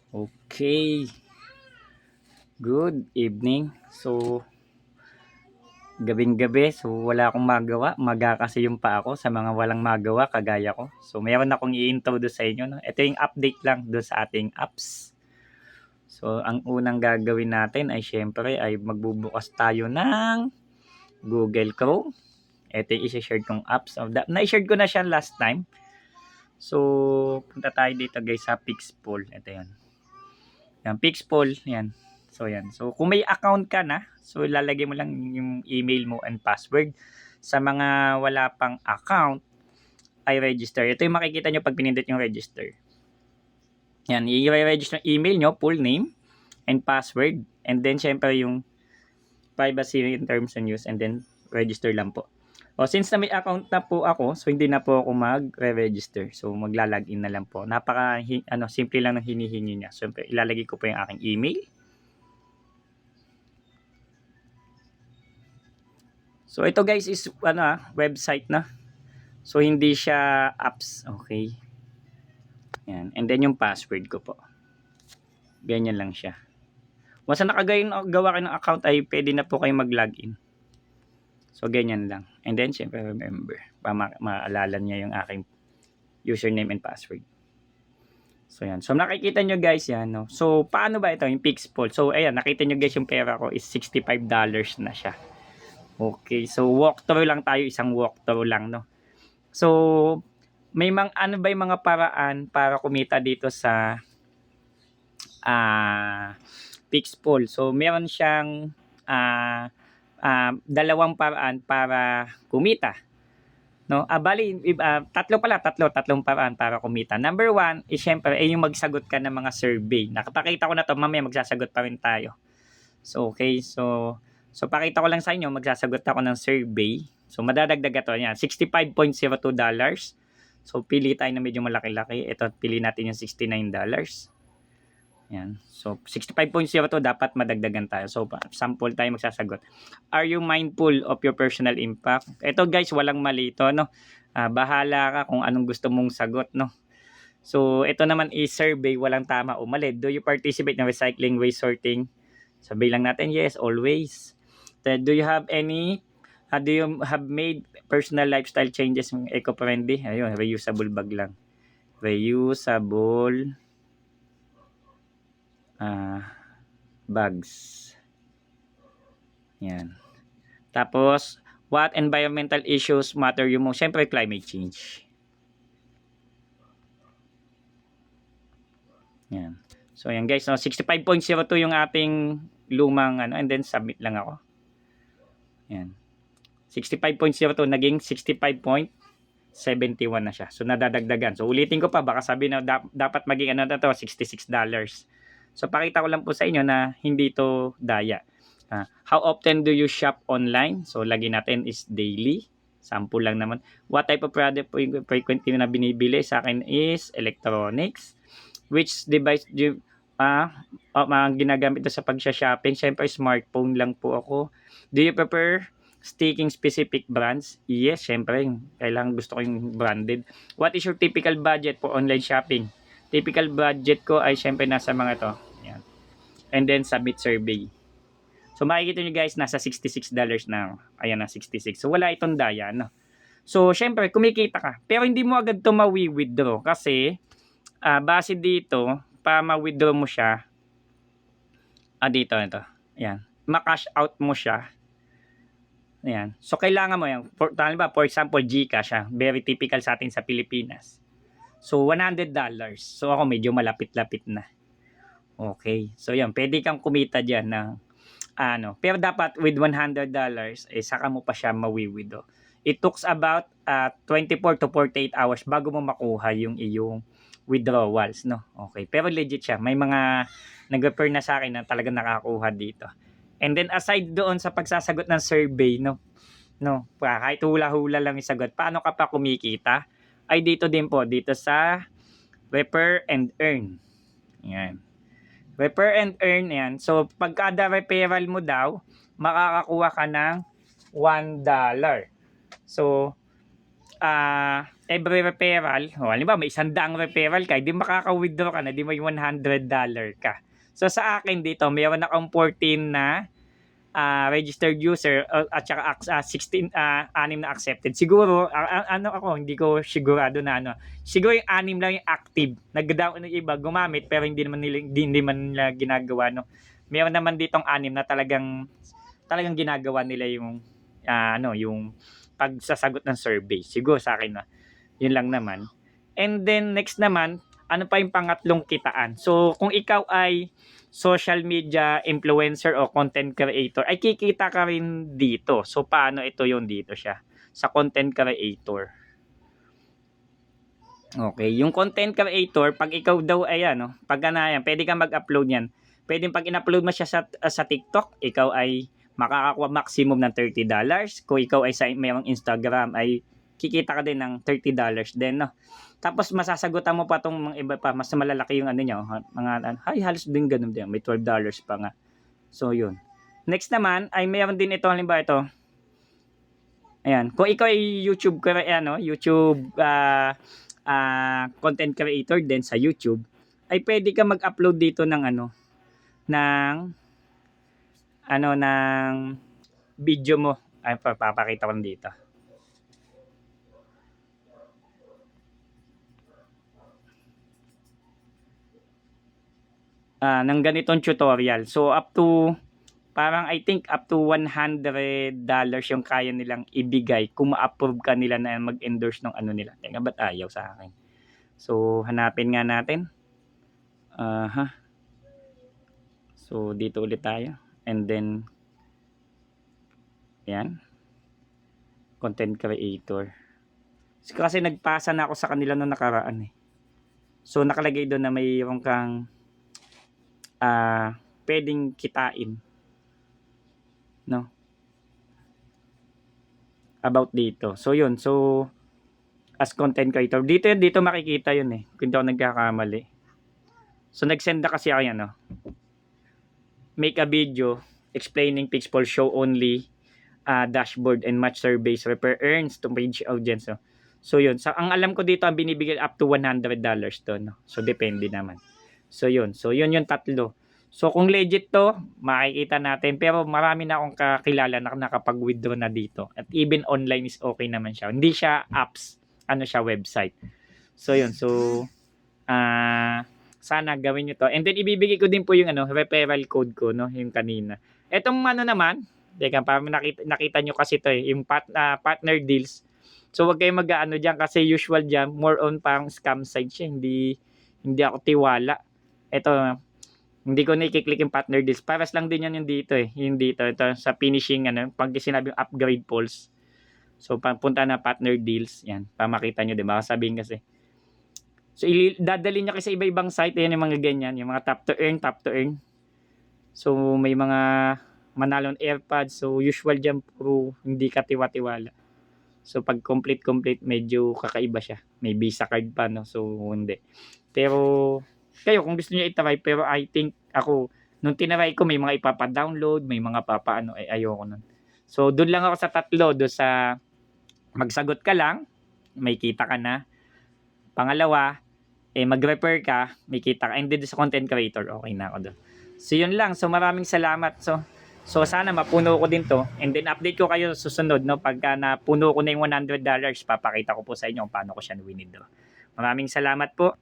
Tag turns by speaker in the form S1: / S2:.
S1: Okay, good evening. So, gabing-gabi, so wala akong magawa. Maga kasi yung pa ako sa mga walang magawa kagaya ko. So, meron akong i-introduce sa inyo. No? Ito yung update lang doon sa ating apps. So, ang unang gagawin natin ay syempre ay magbubukas tayo ng Google Chrome. Ito yung isi-share kong apps. So, na-share ko na siya last time. So, punta tayo dito guys sa Pixpol. Ito yan. Yan, Pixpol. Yan. So, yan. So, kung may account ka na, so ilalagay mo lang yung email mo and password. Sa mga wala pang account, ay register. Ito yung makikita nyo pag pinindot yung register. Yan, i-register email nyo, full name, and password. And then, syempre, yung privacy in terms and use, and then, register lang po. O, since na may account na po ako, so hindi na po ako mag-register. So, magla-login na lang po. Simple lang ng hinihingi niya. So, ilalagay ko po yung aking email. So, ito guys is, website na. So, hindi siya apps. Okay. Yan. And then, yung password ko po. Ganyan lang siya. Once na gawa kayo ng account, ay pwede na po kayo mag-login. So, ganyan lang. And then, syempre, remember. Para maalala niya yung aking username and password. So, yan. So, nakikita nyo guys yan. No? So, paano ba ito? Yung Pixpol. So, ayan. Nakita nyo guys yung pera ko is $65 na siya. Okay. So, walkthrough lang tayo. Isang walkthrough lang, no? So, may ano ba yung mga paraan para kumita dito sa Pixpol? So, meron siyang dalawang paraan para kumita. No? Tatlong paraan para kumita. Number one is syempre ay yung magsagot ka ng mga survey. Nakapakita ko na to, mamaya magsasagot pa rin tayo. So okay, so pakita ko lang sa inyo, magsasagot ako ng survey. So madadagdag ito yan, $65.02. So pili tayo na medyo malaki-laki. Ito, pili natin yung $69. Yan. So, 65.02 dapat madagdagan tayo. So, sample tayo magsasagot. Are you mindful of your personal impact? Ito guys, walang mali ito, no? Bahala ka kung anong gusto mong sagot, no? So, ito naman is survey, walang tama o mali. Do you participate in recycling, waste sorting? Sabi lang natin, yes, always. Then, do you have made personal lifestyle changes eco-friendly? Ayun, reusable bag lang. Reusable bags. Yan. Tapos, what environmental issues matter you most? Siyempre, climate change. Yan. So, yan guys. So, 65.02 yung ating lumang and then submit lang ako. Yan. 65.02 naging 65.71 na siya. So, nadadagdagan. So, ulitin ko pa. Baka sabi na dapat maging $66. So, pakita ko lang po sa inyo na hindi to daya. How often do you shop online? So, lagi natin is daily. Sample lang naman. What type of product po yung frequently na binibili? Sa akin is electronics. Which device do you ginagamit sa pag-shopping? Siyempre, smartphone lang po ako. Do you prefer sticking specific brands? Yes, siyempre. Kailangan gusto ko yung branded. What is your typical budget for online shopping? Typical budget ko ay siyempre nasa mga to. Yan. And then, submit survey. So, makikita nyo guys, nasa $66 na. Ayan na, 66. So, wala itong daya, no? So, syempre, kumikita ka. Pero hindi mo agad ito mawi-withdraw. Kasi, base dito, para ma-withdraw mo siya, dito, ito. Ayan. Ma-cash out mo siya. Ayan. So, kailangan mo yan. For example, GCash, very typical sa atin sa Pilipinas. So, $100. So, ako medyo malapit-lapit na. Okay. So, yan. Pwede kang kumita dyan ng pero dapat with $100 saka mo pa siya mawi-withdraw. It took about 24 to 48 hours bago mo makuha yung iyong withdrawals, no? Okay, pero legit siya. May mga nag-refer na sa akin na talagang nakakuha dito. And then aside doon sa pagsasagot ng survey, no, kahit hula-hula lang isagot, paano ka pa kumikita? Ay dito din po, dito sa refer and earn. Yan. Refer and earn yan. So, pag kada referral mo daw, makakakuha ka ng $1. So, every referral, halimbawa may 100 referral ka, di makaka-withdraw ka na, di may $100 ka. So sa akin dito, meron akong 14 na registered user at saka 16 anim na accepted. Siguro ano ako, hindi ko sigurado na ano. Siguro yung anim lang yung active. Nag-down ng iba gumamit pero hindi man nila ginagawa no. Meron naman ditong anim na talagang ginagawa nila yung yung pagsasagot ng survey. Siguro sa akin na. Yun lang naman. And then next naman, ano pa yung pangatlong kitaan? So kung ikaw ay social media influencer o content creator, ay kikita ka rin dito. So paano ito yung dito siya? Sa content creator. Okay, yung content creator, pag ikaw daw ay pag yan, pwede kang mag-upload yan. Pwede pag in-upload mo siya sa TikTok, ikaw ay makakakuha maximum ng $30. Kung ikaw ay sa mayroong Instagram, ay kikita ka din ng $30 din, no? Tapos masasagutan mo pa tong mga iba pa, mas malalaki yung ano niya, mga halos din ganun din, may $12 pa nga. So yun. Next naman ay mayroon din ito, halimbawa ito. Ayan, kung ikaw ay YouTube content creator din sa YouTube, ay pwede ka mag-upload dito ng ng video mo. Ay papakita ko dito. Ng ganitong tutorial. So up to parang I think up to $100 yung kaya nilang ibigay kung ma-approve ka nila na mag-endorse ng ano nila. Teka, ba't ayaw sa akin? So hanapin nga natin. So dito ulit tayo. And then yan. Content creator. Kasi nagpasa na ako sa kanila noong nakaraan eh. So nakalagay doon na mayroon kang pwedeng kitain, no, about dito. So yun, so as content creator dito makikita yun eh, kung hindi ako nagkakamali. So nagsend na kasi ako yan, no, make a video explaining Pixpol show only dashboard and match surveys refer earns to page audience, no? So yun, ang alam ko dito ang binibigay up to $100 to, no? So depende naman. So yun yung tatlo. So kung legit to, makikita natin. Pero marami na akong kakilala na nakapag-withdraw na dito. At even online is okay naman siya. Hindi siya apps, siya website. So yun, so sana gawin nyo to. And then ibibigay ko din po yung referral code ko, no, yung kanina. Etong naman, teka, para nakita nyo kasi to yung partner deals. So wag kayong mag-ano diyan kasi usual diyan more on pang scam site siya, hindi ako tiwala. Ito, hindi ko na i-click yung partner deals. Paras lang din yan yung dito eh. Yung dito, ito sa finishing, pag sinabi yung upgrade polls. So, punta na partner deals. Yan, para makita nyo, diba? Sabihin kasi. So, dadali nyo kasi iba-ibang site. Yan yung mga ganyan. Yung mga top to earn. So, may mga manalon AirPods. So, usual dyan, puro hindi ka tiwa-tiwala. So, pag complete, medyo kakaiba siya. May Visa card pa, no? So, hindi. Pero, kayo kung gusto niyo i-try, pero I think ako nung tinry ko may mga ipapa-download, may mga ayoko nun. So doon lang ako sa tatlo, doon sa magsagot ka lang, may kita ka na. Pangalawa, mag-refer ka, may kita ka. And then sa content creator, okay na ako doon. So yun lang. So maraming salamat. So sana mapuno ko din to. And then update ko kayo susunod, no? Pagka napuno ko na yung $100, papakita ko po sa inyo kung paano ko siya winidraw. Maraming salamat po.